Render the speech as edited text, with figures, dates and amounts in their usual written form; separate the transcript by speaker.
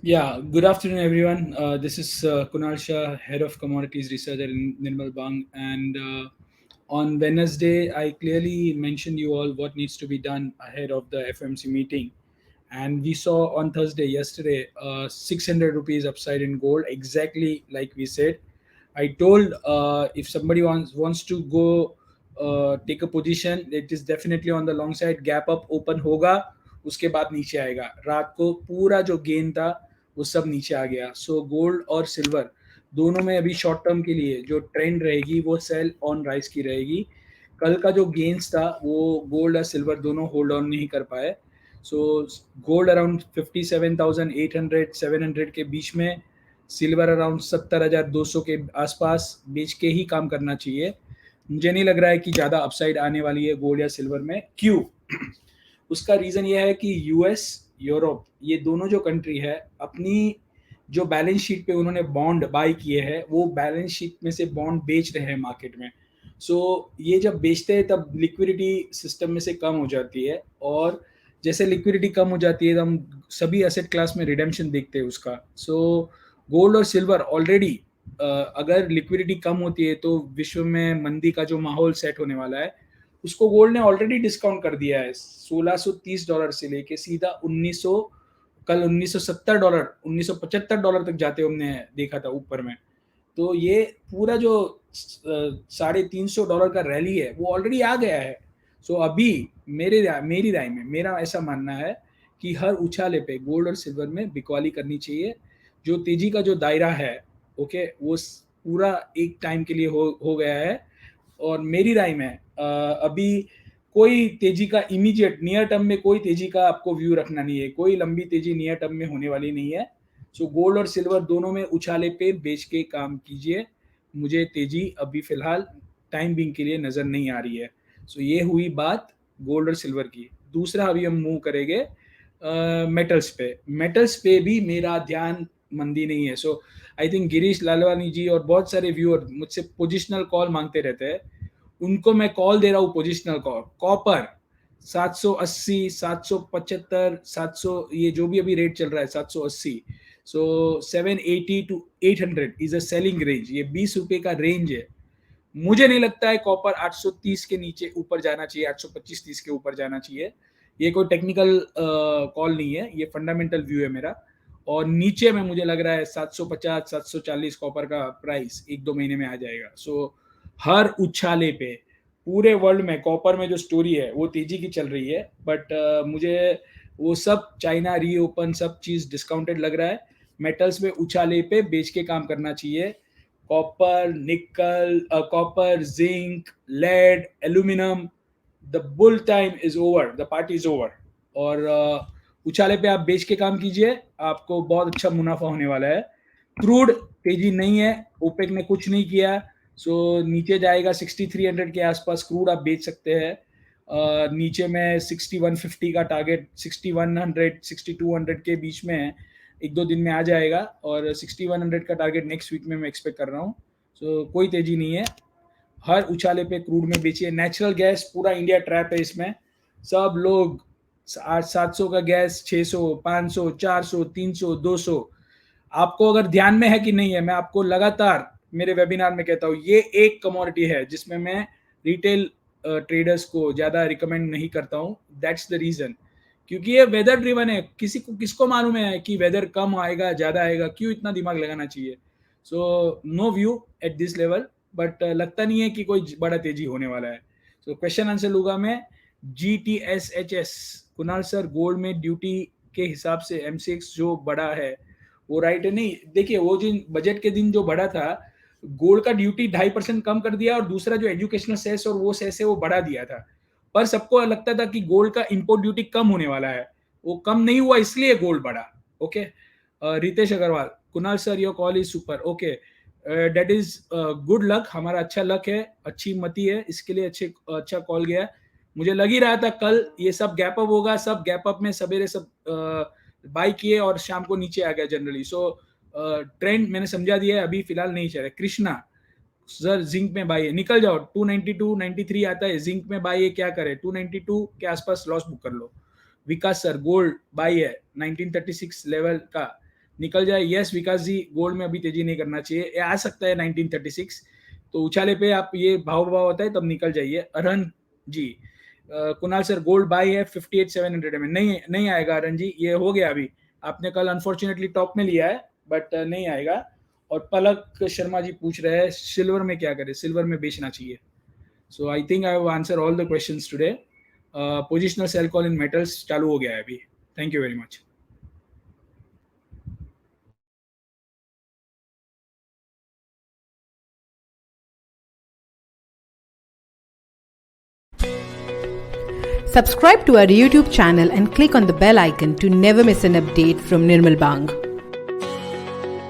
Speaker 1: Yeah, good afternoon, everyone. This is Kunal Shah, Head of Commodities Research at Nirmal Bang. And on Wednesday, I clearly mentioned you all what needs to be done ahead of the FMC meeting. And we saw on Thursday, yesterday, 600 rupees upside in gold, exactly like we said. I told if somebody wants to go take a position, it is definitely on the long side. Gap up open होगा, उसके बाद नीचे आएगा. रात को पूरा जो gain था वो सब नीचे आ गया. सो गोल्ड और सिल्वर दोनों में अभी शॉर्ट टर्म के लिए जो ट्रेंड रहेगी वो सेल ऑन राइज की रहेगी. कल का जो गेन्स था वो गोल्ड और सिल्वर दोनों होल्ड ऑन नहीं कर पाए. सो गोल्ड अराउंड 57,800 700 के बीच में, सिल्वर अराउंड 70,200 के आसपास बेच के ही काम करना चाहिए. मुझे नहीं लग रहा है कि ज़्यादा अपसाइड आने वाली है गोल्ड या सिल्वर में. क्यों? उसका रीज़न ये है कि यूएस, यूरोप, ये दोनों जो कंट्री है अपनी जो बैलेंस शीट पे उन्होंने बॉन्ड बाय किए हैं वो बैलेंस शीट में से बॉन्ड बेच रहे हैं मार्केट में. सो ये जब बेचते हैं तब लिक्विडिटी सिस्टम में से कम हो जाती है, और जैसे लिक्विडिटी कम हो जाती है तो हम सभी एसेट क्लास में रिडेम्पशन देखते हैं उसका. सो गोल्ड और सिल्वर ऑलरेडी, अगर लिक्विडिटी कम होती है तो विश्व में मंदी का जो माहौल सेट होने वाला है उसको गोल्ड ने ऑलरेडी डिस्काउंट कर दिया है. $1630 से लेके सीधा 1900, कल $1970, $1975 तक जाते हमने देखा था ऊपर में. तो ये पूरा जो $350 का रैली है वो ऑलरेडी आ गया है. सो अभी मेरी राय में मेरा ऐसा मानना है कि हर उछाले पे गोल्ड और सिल्वर में बिकवाली करनी चाहिए. जो तेजी का जो दायरा है, ओके, वो पूरा एक टाइम के लिए हो गया है. और मेरी राय में अभी कोई तेजी का इमीडिएट नियर टर्म में कोई तेजी का आपको व्यू रखना नहीं है. कोई लंबी तेजी नियर टर्म में होने वाली नहीं है. सो गोल्ड और सिल्वर दोनों में उछाले पे बेच के काम कीजिए. मुझे तेजी अभी फिलहाल टाइम बिंग के लिए नज़र नहीं आ रही है. सो ये हुई बात गोल्ड और सिल्वर की. दूसरा अभी हम मूव करेंगे मेटल्स पे. मेटल्स पे भी मेरा ध्यान मंदी नहीं है. सो आई थिंक गिरीश लालवानी जी और बहुत सारे व्यूअर मुझसे पोजिशनल कॉल मांगते रहते हैं. उनको मैं कॉल दे रहा हूँ पोजिशनल कॉल. कॉपर 780, 775, 700, ये जो भी अभी रेट चल रहा है 780. सो 780 to 800 is a selling range. ये 20 रुपए का रेंज है. मुझे नहीं लगता है कॉपर 830 के नीचे ऊपर जाना चाहिए, 825-30 के ऊपर जाना चाहिए. ये कोई टेक्निकल कॉल नहीं है, ये फंडामेंटल व्यू है मेरा. और नीचे में मुझे लग रहा है 750 740 कॉपर का प्राइस 1-2 महीने में आ जाएगा. सो हर उछाले पे पूरे वर्ल्ड में कॉपर में जो स्टोरी है वो तेजी की चल रही है. बट मुझे वो सब चाइना रीओपन सब चीज़ डिस्काउंटेड लग रहा है. मेटल्स में उछाले पे बेच के काम करना चाहिए. Copper, nickel, copper, zinc, lead, aluminium, the bull time is over, the party is over. और उछाले पे आप बेच के काम कीजिए, आपको बहुत अच्छा मुनाफा होने वाला है. क्रूड तेजी नहीं है, ओपेक ने कुछ नहीं किया. सो नीचे जाएगा 6300 के आसपास क्रूड आप बेच सकते हैं. नीचे में 6150 का टारगेट, 6100 6200 के बीच में 1-2 दिन में आ जाएगा. और 6100 का टारगेट नेक्स्ट वीक में मैं एक्सपेक्ट कर रहा हूँ. सो कोई तेजी नहीं है. हर उछाले पे क्रूड में बेचिए. नेचुरल गैस पूरा इंडिया ट्रैप है इसमें. सब लोग 700 का गैस 600, 500, 400, 300, 200. आपको अगर ध्यान में है कि नहीं है, मैं आपको लगातार मेरे वेबिनार में कहता हूँ ये एक कमोडिटी है जिसमें मैं रिटेल ट्रेडर्स को ज़्यादा रिकमेंड नहीं करता हूँ. That's the reason. क्योंकि ये वेदर ड्रिवन है. किसको मालूम है कि वेदर कम आएगा ज़्यादा आएगा, क्यों इतना दिमाग लगाना चाहिए. So no view at this level. But लगता नहीं है कि कोई बड़ा तेजी होने वाला है. सो क्वेश्चन आंसर लूँगा मैं. GTSHS, कुणाल सर, गोल्ड में ड्यूटी के हिसाब से M6 जो बड़ा है वो राइट है? नहीं, देखिए वो जिन बजट के दिन जो बढ़ा था, गोल्ड का ड्यूटी 2.5% कम कर दिया और दूसरा जो एजुकेशनल सेस और वो सेस है वो बढ़ा दिया था. पर सबको लगता था कि गोल्ड का इंपोर्ट ड्यूटी कम होने वाला है. वो कम नहीं हुआ, इसलिए गोल्ड बढ़ा. Okay. Ritesh Agrawal, Kunal sir your call is super. Okay, that is good luck. हमारा अच्छा लक है, अच्छी मती है, इसके लिए अच्छा कॉल गया. मुझे लग ही रहा था कल ये सब गैप अप होगा. सब गैप अप में सवेरे सब बाई किए और शाम को नीचे आ गया जनरली. सो ट्रेंड मैंने समझा दिया है, अभी फिलहाल नहीं चल रहा. कृष्णा सर, जिंक में बाई है, निकल जाओ. 292 93 आता है, जिंक में बाई है, क्या करे, 292 के आसपास लॉस बुक कर लो. विकास सर, गोल्ड बाई है 1936 लेवल का. निकल जाए। यस विकास जी, गोल्ड में अभी तेजी नहीं करना चाहिए, ये आ सकता है 1936, तो उछाले पे आप ये भाव होता है तब निकल जाइए। अरहन जी, कुणाल सर गोल्ड बाय है 58,700 में, नहीं आएगा अरहन जी, ये हो गया अभी, आपने कल अनफॉर्चुनेटली टॉप में लिया है, बट नहीं आएगा। और पलक शर्मा जी पूछ रहे हैं सिल्वर में क्या करें, सिल्वर में बेचना चाहिए। So I think I have answer all the questions today. Positional sell call in metals चालू हो गया है अभी। Thank you very much.
Speaker 2: Subscribe to our YouTube channel and click on the bell icon to never miss an update from Nirmal Bang.